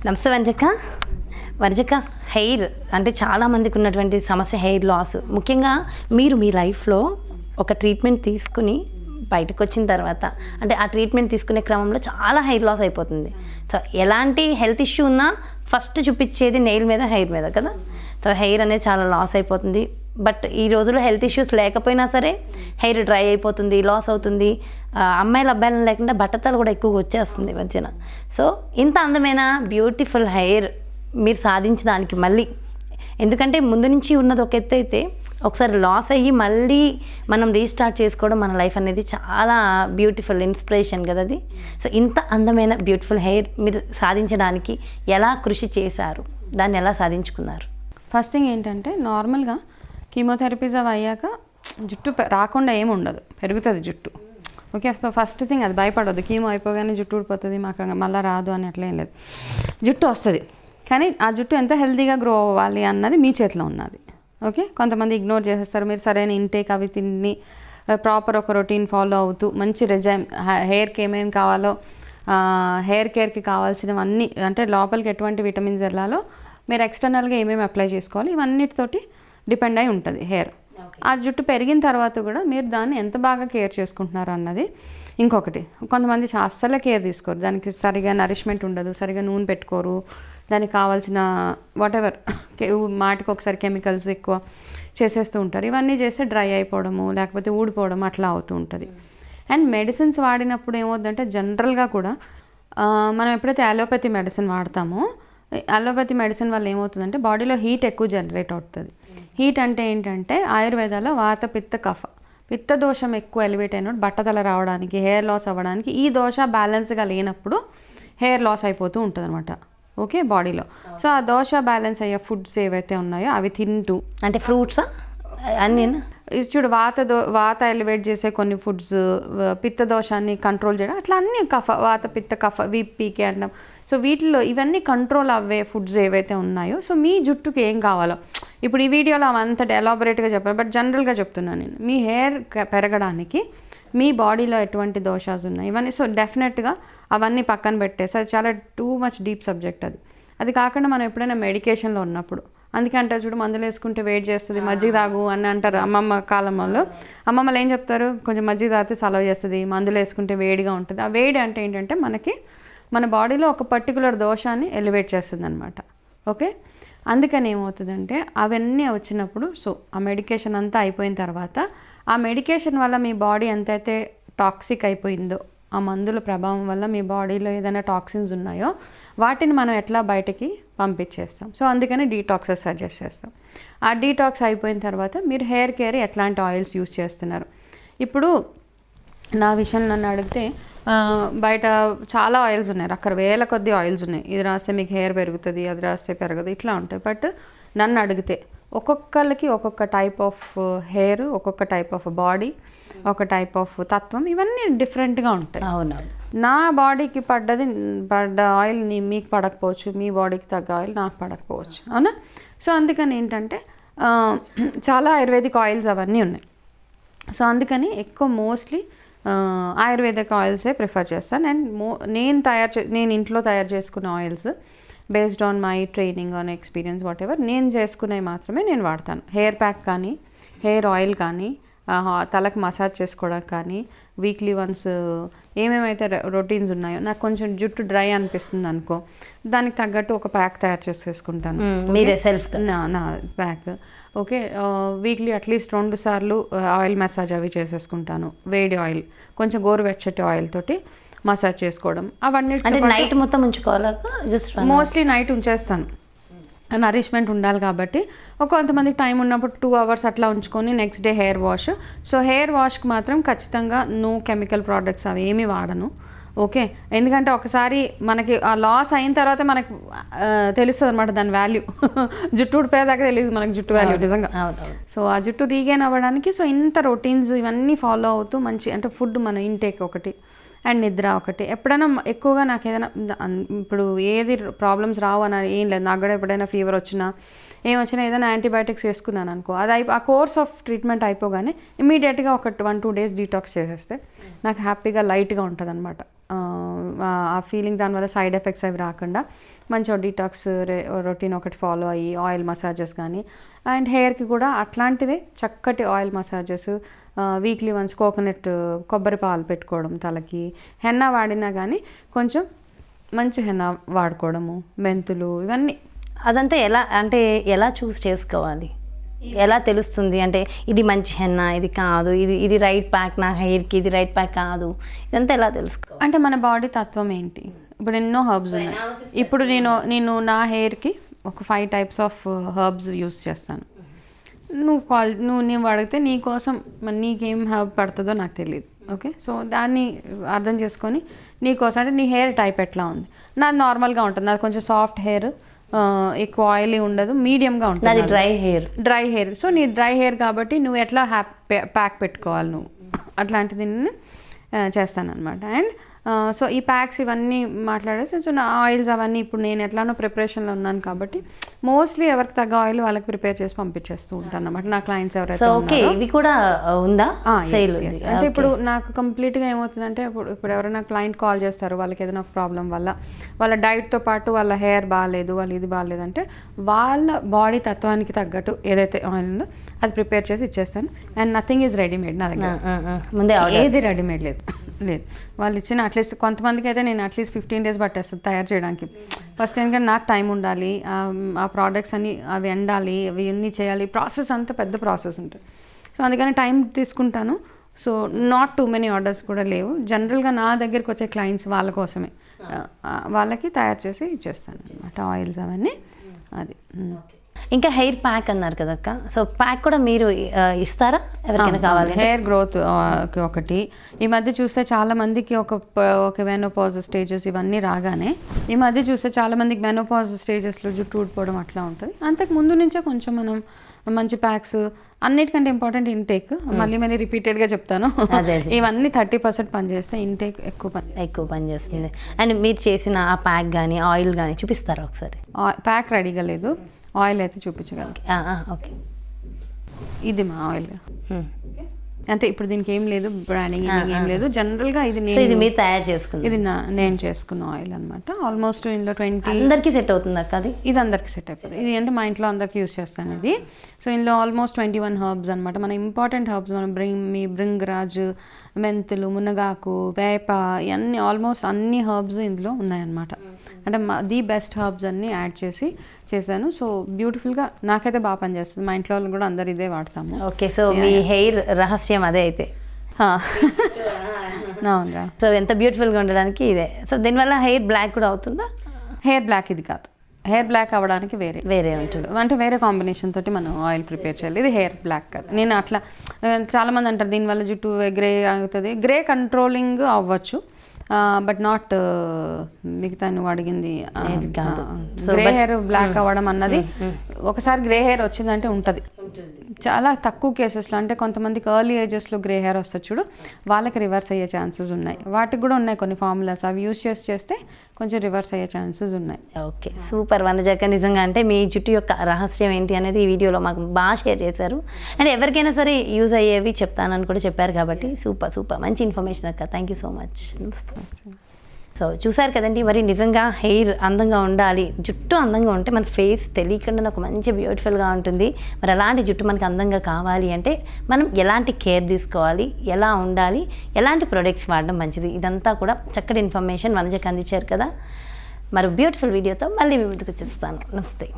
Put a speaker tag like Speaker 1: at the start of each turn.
Speaker 1: నమస్తే వర్జక హెయిర్ అంటే చాలామందికి ఉన్నటువంటి సమస్య హెయిర్ లాస్. ముఖ్యంగా మీరు మీ లైఫ్లో ఒక ట్రీట్మెంట్ తీసుకుని బయటకు వచ్చిన తర్వాత అంటే ఆ ట్రీట్మెంట్ తీసుకునే క్రమంలో చాలా హెయిర్ లాస్ అయిపోతుంది. సో ఎలాంటి హెల్త్ ఇష్యూ ఉన్నా ఫస్ట్ చూపించేది నెయిల్ మీద, హెయిర్ మీద కదా. సో హెయిర్ అనేది చాలా లాస్ అయిపోతుంది. బట్ ఈ రోజుల్లో హెల్త్ ఇష్యూస్ లేకపోయినా సరే హెయిర్ డ్రై అయిపోతుంది, లాస్ అవుతుంది. అమ్మాయిలు అబ్బాయిలను లేకుండా బట్టతలు కూడా ఎక్కువగా వచ్చేస్తుంది మధ్యన. సో ఇంత అందమైన బ్యూటిఫుల్ హెయిర్ మీరు సాధించడానికి మళ్ళీ, ఎందుకంటే ముందు నుంచి ఉన్నది ఒక ఎత్తు అయితే ఒకసారి లాస్ అయ్యి మళ్ళీ మనం రీస్టార్ట్ చేసుకోవడం మన లైఫ్ అనేది చాలా బ్యూటిఫుల్ ఇన్స్పిరేషన్ కదా అది. సో ఇంత అందమైన బ్యూటిఫుల్ హెయిర్ మీరు సాధించడానికి ఎలా కృషి చేశారు, దాన్ని ఎలా సాధించుకున్నారు?
Speaker 2: ఫస్ట్ థింగ్ ఏంటంటే నార్మల్గా కీమోథెరపీస్ అవి అయ్యాక జుట్టు రాకుండా ఏమి ఉండదు, పెరుగుతుంది జుట్టు. ఓకే, సో ఫస్ట్ థింగ్ అది భయపడవద్దు. కీమో అయిపోగానే జుట్టు ఊడిపోతుంది మాకు మళ్ళీ రాదు అని అట్లా ఏం లేదు. జుట్టు వస్తుంది, కానీ ఆ జుట్టు ఎంత హెల్తీగా గ్రో అవ్వాలి అన్నది మీ చేతిలో ఉన్నది. ఓకే, కొంతమంది ఇగ్నోర్ చేసేస్తారు. మీరు సరైన ఇంటేక్ అవి తిని ప్రాపర్ ఒక రొటీన్ ఫాలో అవుతూ మంచి రిజైమ్ హెయిర్కి ఏమేమి కావాలో, హెయిర్ కేర్కి కావాల్సినవన్నీ అంటే లోపలికి ఎటువంటి విటమిన్స్ వెళ్ళాలో మీరు ఎక్స్టర్నల్గా ఏమేమి అప్లై చేసుకోవాలి ఇవన్నిటితోటి డిపెండ్ అయి ఉంటుంది హెయిర్. ఆ జుట్టు పెరిగిన తర్వాత కూడా మీరు దాన్ని ఎంత బాగా కేర్ చేసుకుంటున్నారు అన్నది ఇంకొకటి. కొంతమంది అస్సలు కేర్ తీసుకోరు, దానికి సరిగా నరిష్మెంట్ ఉండదు, సరిగా నూనె పెట్టుకోరు, దానికి కావాల్సిన వాటెవర్ మాటికి ఒకసారి కెమికల్స్ ఎక్కువ చేసేస్తూ ఉంటారు. ఇవన్నీ చేస్తే డ్రై అయిపోవడము లేకపోతే ఊడిపోవడం అట్లా అవుతూ ఉంటుంది. అండ్ మెడిసిన్స్ వాడినప్పుడు ఏమవుతుందంటే జనరల్గా కూడా మనం ఎప్పుడైతే అలోపతి మెడిసిన్ వాడతామో అలోపతి మెడిసిన్ వల్ల ఏమవుతుందంటే బాడీలో హీట్ ఎక్కువ జనరేట్ అవుతుంది. హీట్ అంటే ఏంటంటే ఆయుర్వేదాలో వాత పిత్త కఫ, పిత్త దోషం ఎక్కువ ఎలివేట్ అయినప్పుడు బట్టతల రావడానికి, హెయిర్ లాస్ అవ్వడానికి, ఈ దోష బ్యాలెన్స్గా లేనప్పుడు హెయిర్ లాస్ అయిపోతూ ఉంటుంది అనమాట. ఓకే, బాడీలో. సో ఆ దోష బ్యాలెన్స్ అయ్యే ఫుడ్స్ ఏవైతే ఉన్నాయో అవి తింటూ,
Speaker 1: అంటే ఫ్రూట్సా అన్నీ
Speaker 2: చూడు వాత ఎలివేట్ చేసే కొన్ని ఫుడ్స్, పిత్త దోషాన్ని కంట్రోల్ చేయడం, అట్లా అన్ని కఫ వాత పిత్త కఫ వీపీకి అంటాం. సో వీటిలో ఇవన్నీ కంట్రోల్ అవ్వే ఫుడ్స్ ఏవైతే ఉన్నాయో, సో మీ జుట్టుకి ఏం కావాలో ఇప్పుడు ఈ వీడియోలో అంత ఎలాబొరేట్గా చెప్పాను, బట్ జనరల్గా చెప్తున్నాను నేను. మీ హెయిర్ పెరగడానికి మీ బాడీలో ఎటువంటి దోషాలు ఉన్నాయి ఇవన్నీ, సో డెఫినెట్గా అవన్నీ పక్కన పెట్టేసి, అది చాలా టూ మచ్ డీప్ సబ్జెక్ట్ అది. అది కాకుండా మనం ఎప్పుడైనా మెడికేషన్లో ఉన్నప్పుడు, అందుకే అంటారు చూడు మందులు వేసుకుంటే వెయిట్ చేస్తుంది, మజ్జిగ తాగు అని అంటారు అమ్మమ్మ కాలంలో. అమ్మమ్మలు ఏం చెప్తారు, కొంచెం మజ్జిగ తాగితే సలవ చేస్తుంది, మందులు వేసుకుంటే వేడిగా ఉంటుంది. ఆ వేడి అంటే ఏంటంటే మనకి మన బాడీలో ఒక పర్టికులర్ దోషాన్ని ఎలివేట్ చేస్తుంది అనమాట. ఓకే, అందుకని ఏమవుతుందంటే అవన్నీ వచ్చినప్పుడు, సో ఆ మెడికేషన్ అంతా అయిపోయిన తర్వాత ఆ మెడికేషన్ వల్ల మీ బాడీ ఎంతైతే టాక్సిక్ అయిపోయిందో, ఆ మందుల ప్రభావం వల్ల మీ బాడీలో ఏదైనా టాక్సిన్స్ ఉన్నాయో వాటిని మనం ఎట్లా బయటకి పంపించేస్తాం. సో అందుకని డీటాక్సెస్ సజెస్ట్ చేస్తాం. ఆ డీటాక్స్ అయిపోయిన తర్వాత మీరు హెయిర్ కేర్ ఎట్లాంటి ఆయిల్స్ యూస్ చేస్తున్నారు. ఇప్పుడు నా విషయం నన్ను అడిగితే బయట చాలా ఆయిల్స్ ఉన్నాయి, రకరకాల కొద్ది ఆయిల్స్ ఉన్నాయి. ఇది రాస్తే మీకు హెయిర్ పెరుగుతుంది, అది రాస్తే పెరగదు, ఇట్లా ఉంటాయి. బట్ నన్ను అడిగితే ఒక్కొక్కరికి ఒక్కొక్క టైప్ ఆఫ్ హెయిర్, ఒక్కొక్క టైప్ ఆఫ్ బాడీ, ఒక టైప్ ఆఫ్ తత్వం, ఇవన్నీ డిఫరెంట్గా ఉంటాయి.
Speaker 1: అవును,
Speaker 2: నా బాడీకి పడ్డ ఆయిల్ మీకు పడకపోవచ్చు, మీ బాడీకి తగ్గ ఆయిల్ నాకు పడకపోవచ్చు, అవునా. సో అందుకని ఏంటంటే చాలా ఆయుర్వేదిక్ ఆయిల్స్ అవన్నీ ఉన్నాయి. సో అందుకని ఎక్కువ మోస్ట్లీ ఆయుర్వేదిక్ ఆయిల్సే ప్రిఫర్ చేస్తాను. అండ్ నేను ఇంట్లో తయారు చేసుకున్న oils based on my training, on experience, what ever నేను చేసుకునేవి మాత్రమే నేను వాడతాను. హెయిర్ ప్యాక్ కానీ, హెయిర్ ఆయిల్ కానీ, తలకు మసాజ్ చేసుకోవడానికి కానీ, వీక్లీ వన్స్ ఏమేమైతే రొటీన్స్ ఉన్నాయో, నాకు కొంచెం జుట్టు డ్రై అనిపిస్తుంది అనుకో, దానికి తగ్గట్టు ఒక ప్యాక్ తయారు చేసేసుకుంటాను
Speaker 1: మీరే సెల్ఫ్
Speaker 2: నా ప్యాక్. ఓకే, వీక్లీ అట్లీస్ట్ 2 సార్లు ఆయిల్ మసాజ్ అవి చేసేసుకుంటాను. వేడి ఆయిల్, కొంచెం గోరువెచ్చటి ఆయిల్ తోటి మసాజ్ చేసుకోవడం, అవన్నీ
Speaker 1: నైట్ మొత్తం ఉంచుకోవాలి. జస్ట్
Speaker 2: మోస్ట్లీ నైట్ ఉంచేస్తాను, నరిష్మెంట్ ఉండాలి కాబట్టి. కొంతమందికి టైం ఉన్నప్పుడు 2 అవర్స్ అట్లా ఉంచుకొని next day hair wash. So hair వాష్కి మాత్రం ఖచ్చితంగా నో కెమికల్ ప్రోడక్ట్స్ అవి ఏమీ వాడను. ఓకే, ఎందుకంటే ఒకసారి మనకి ఆ లాస్ అయిన తర్వాత మనకు తెలుస్తుంది అనమాట దాని వాల్యూ. జుట్టు ఊడిపోయేదాకా తెలియదు మనకు జుట్టు వాల్యూ నిజంగా. సో ఆ జుట్టు రీగైన్ అవ్వడానికి సో ఇంత రొటీన్స్ ఇవన్నీ ఫాలో అవుతూ మంచి అంటే ఫుడ్ మన ఇంటేక్ ఒకటి అండ్ నిద్ర ఒకటి. ఎప్పుడైనా ఎక్కువగా నాకు ఏదైనా ఇప్పుడు ఏది ప్రాబ్లమ్స్ రావు అని ఏం లేదు, నాకు కూడా ఎప్పుడైనా ఫీవర్ వచ్చినా ఏమొచ్చినా ఏదైనా యాంటీబయాటిక్స్ వేసుకున్నాను అనుకో, అది ఆ కోర్స్ ఆఫ్ ట్రీట్మెంట్ అయిపోగానే ఇమీడియట్గా ఒక 1-2 డేస్ డీటాక్స్ చేసేస్తే నాకు హ్యాపీగా లైట్గా ఉంటుంది అనమాట. ఆ ఫీలింగ్ దానివల్ల సైడ్ ఎఫెక్ట్స్ అవి రాకుండా మంచిగా డీటాక్స్ రొటీన్ ఒకటి ఫాలో అయ్యి ఆయిల్ మసాజెస్ కానీ అండ్ హెయిర్కి కూడా అట్లాంటివే చక్కటి oil massages weekly once coconut కొబ్బరి పాలు పెట్టుకోవడం తలకి హెన్నా వాడినా కానీ కొంచెం మంచి హెన్నా వాడుకోవడము మెంతులు ఇవన్నీ
Speaker 1: అదంతా ఎలా చూస్ చేసుకోవాలి, ఎలా తెలుస్తుంది అంటే ఇది మంచి హెన్నా ఇది కాదు, ఇది రైట్ ప్యాక్ నా హెయిర్కి, ఇది రైట్ ప్యాక్ కాదు, ఇదంతా ఎలా తెలుసుకోవాలి?
Speaker 2: అంటే మన బాడీ తత్వం ఏంటి, ఇప్పుడు ఎన్నో హర్బ్స్ ఉన్నాయి. ఇప్పుడు నేను నా హెయిర్కి ఒక 5 types ఆఫ్ హర్బ్స్ యూస్ చేస్తాను. నువ్వు అడిగితే నీ కోసం నీకేం హర్బ్ పడుతుందో నాకు తెలియదు. ఓకే, సో దాన్ని అర్థం చేసుకొని నీకోసం అంటే నీ హెయిర్ టైప్ ఎట్లా ఉంది. నాది నార్మల్గా ఉంటుంది, నాది కొంచెం సాఫ్ట్ హెయిర్, ఎక్కువ ఆయిలీ ఉండదు, మీడియంగా ఉంటుంది.
Speaker 1: అది డ్రై హెయిర్.
Speaker 2: సో నీ డ్రై హెయిర్ కాబట్టి నువ్వు ఎట్లా ప్యాక్ పెట్టుకోవాలి నువ్వు అట్లాంటిది చేస్తానన్నమాట. అండ్ సో ఈ ప్యాక్స్ ఇవన్నీ మాట్లాడేసి సో నా ఆయిల్స్ అవన్నీ ఇప్పుడు నేను ఎట్లానో ప్రిపరేషన్లో ఉన్నాను కాబట్టి మోస్ట్లీ ఎవరికి తగ్గ ఆయిల్ వాళ్ళకి ప్రిపేర్ చేసి పంపించేస్తూ ఉంటాను అన్నమాట నా క్లయింట్స్ ఎవరైతే.
Speaker 1: ఓకే, ఇవి కూడా ఉందా సేల్?
Speaker 2: అంటే ఇప్పుడు నాకు కంప్లీట్గా ఏమవుతుందంటే ఇప్పుడు ఎవరైనా క్లయింట్ కాల్ చేస్తారు, వాళ్ళకి ఏదైనా ప్రాబ్లం వల్ల వాళ్ళ డైట్తో పాటు వాళ్ళ హెయిర్ బాగాలేదు, వాళ్ళు ఇది బాగాలేదు అంటే వాళ్ళ బాడీ తత్వానికి తగ్గట్టు ఏదైతే ఆయిల్ ఉందో అది ప్రిపేర్ చేసి ఇచ్చేస్తాను. అండ్ నథింగ్ ఈజ్ రెడీమేడ్ నా దగ్గర, ముందే ఏది రెడీమేడ్ లేదు. వాళ్ళు ఇచ్చిన అట్లీస్ట్ కొంతమందికి అయితే నేను అట్లీస్ట్ 15 days పట్టేస్తుంది తయారు చేయడానికి. ఫస్ట్ ఎందుకంటే నాకు టైం ఉండాలి, ఆ ప్రోడక్ట్స్ అన్ని అవి ఎండాలి, అవి అన్నీ చేయాలి, ప్రాసెస్ అంతా పెద్ద ప్రాసెస్ ఉంటుంది. సో అందుకని టైం తీసుకుంటాను. So not too many orders కూడా లేవు. జనరల్గా నా దగ్గరికి వచ్చే క్లయింట్స్ వాళ్ళ కోసమే, వాళ్ళకి తయారు చేసి ఇచ్చేస్తాను అన్నమాట ఆయిల్స్ అవన్నీ. అది
Speaker 1: ఇంకా హెయిర్ ప్యాక్ అన్నారు కదా అక్క, సో ప్యాక్ కూడా మీరు ఇస్తారా ఎవరికైనా కావాలి?
Speaker 2: హెయిర్ గ్రోత్ ఒకటి ఈ మధ్య చూస్తే చాలా మందికి ఒక మెనోపాజ్ స్టేజెస్ ఇవన్నీ రాగానే ఈ మధ్య చూస్తే చాలా మందికి మెనోపాజ్ స్టేజెస్లో జుట్టు ఊడిపోవడం అట్లా ఉంటుంది. అంతకు ముందు నుంచే కొంచెం మనం మంచి ప్యాక్స్, అన్నిటికంటే ఇంపార్టెంట్ ఇంటేక్, మళ్ళీ రిపీటెడ్గా చెప్తాను, ఇవన్నీ 30% పనిచేస్తే ఇంటేక్ ఎక్కువ
Speaker 1: పనిచేస్తుంది. అండ్ మీరు చేసిన ఆ ప్యాక్ కానీ ఆయిల్ కానీ చూపిస్తారా ఒకసారి?
Speaker 2: ప్యాక్ రెడీగా లేదు, ఆయిల్ అయితే చూపించగలను.
Speaker 1: ఓకే,
Speaker 2: ఇది మా ఆయిల్. అంటే ఇప్పుడు దీనికి ఏం లేదు, బ్రాండింగ్ ఏం లేదు, జనరల్గా ఇది
Speaker 1: మీరు తయారు చేసుకున్నాను,
Speaker 2: ఇది నేను చేసుకున్న ఆయిల్ అనమాట. ఆల్మోస్ట్ ఇందులో 20
Speaker 1: అందరికీ సెట్ అవుతుంది అక్క అది?
Speaker 2: ఇది అందరికీ సెట్ అయిపోతుంది. ఇది అంటే మా ఇంట్లో అందరికీ యూస్ చేస్తాను ఇది. సో ఇందులో ఆల్మోస్ట్ 21 హర్బ్స్ అనమాట. మన ఇంపార్టెంట్ హర్బ్స్ మనం భృంగరాజ్, మెంతులు, మునగాకు, వేప, ఇవన్నీ ఆల్మోస్ట్ అన్ని హర్బ్స్ ఇందులో ఉన్నాయన్నమాట. అంటే ది బెస్ట్ హర్బ్స్ అన్నీ యాడ్ చేశాను. సో బ్యూటిఫుల్గా నాకైతే బాగా పనిచేస్తుంది. మా ఇంట్లో వాళ్ళు కూడా అందరు ఇదే వాడతాము.
Speaker 1: ఓకే, సో మీ హెయిర్ రహస్యం అదే అయితే?
Speaker 2: అవునరా.
Speaker 1: సో ఎంత బ్యూటిఫుల్గా ఉండడానికి ఇదే. సో దీనివల్ల హెయిర్ బ్లాక్ కూడా అవుతుందా?
Speaker 2: హెయిర్ బ్లాక్ ఇది కాదు, హెయిర్ బ్లాక్ అవ్వడానికి వేరే ఉంటుంది, అంటే వేరే కాంబినేషన్ తోటి మనం ఆయిల్ ప్రిపేర్ చేయాలి. ఇది హెయిర్ బ్లాక్ కాదు. నేను అట్లా చాలామంది అంటారు దీనివల్ల జుట్టు గ్రే అవుతుంది. గ్రే కంట్రోలింగ్ అవ్వచ్చు, బట్ నాట్ మిగతా నువ్వు అడిగింది
Speaker 1: కాదు.
Speaker 2: గ్రే హెయిర్ బ్లాక్ అవ్వడం అన్నది ఒకసారి గ్రే హెయిర్ వచ్చిందంటే ఉంటుంది. చాలా తక్కువ కేసెస్లో, అంటే కొంతమందికి ఎర్లీ ఏజెస్లో గ్రే హెయిర్ వస్తుంది చూడు, వాళ్ళకి రివర్స్ అయ్యే ఛాన్సెస్ ఉన్నాయి. వాటికి కూడా ఉన్నాయి కొన్ని ఫార్ములాస్, అవి యూస్ చేస్తే కొంచెం రివర్స్ అయ్యే ఛాన్సెస్ ఉన్నాయి.
Speaker 1: ఓకే, సూపర్ వనజక్క. నిజంగా అంటే మీ జుట్టు యొక్క రహస్యం ఏంటి అనేది ఈ వీడియోలో మాకు బాగా షేర్ చేశారు. అండ్ ఎవరికైనా సరే యూజ్ అయ్యేవి చెప్తానని కూడా చెప్పారు కాబట్టి సూపర్ మంచి ఇన్ఫర్మేషన్ అక్క. Thank you so much. So చూసారు కదండి, మరి నిజంగా హెయిర్ అందంగా ఉండాలి, జుట్టు అందంగా ఉంటే మన ఫేస్ తెలియకుండా ఒక మంచి బ్యూటిఫుల్గా ఉంటుంది. మరి అలాంటి జుట్టు మనకు అందంగా కావాలి అంటే మనం ఎలాంటి కేర్ తీసుకోవాలి, ఎలా ఉండాలి, ఎలాంటి ప్రొడక్ట్స్ వాడడం మంచిది, ఇదంతా కూడా చక్కటి ఇన్ఫర్మేషన్ వనజకి అందించారు కదా. మరి బ్యూటిఫుల్ వీడియోతో మళ్ళీ మీ ముందుకు వచ్చేస్తాను. నమస్తే.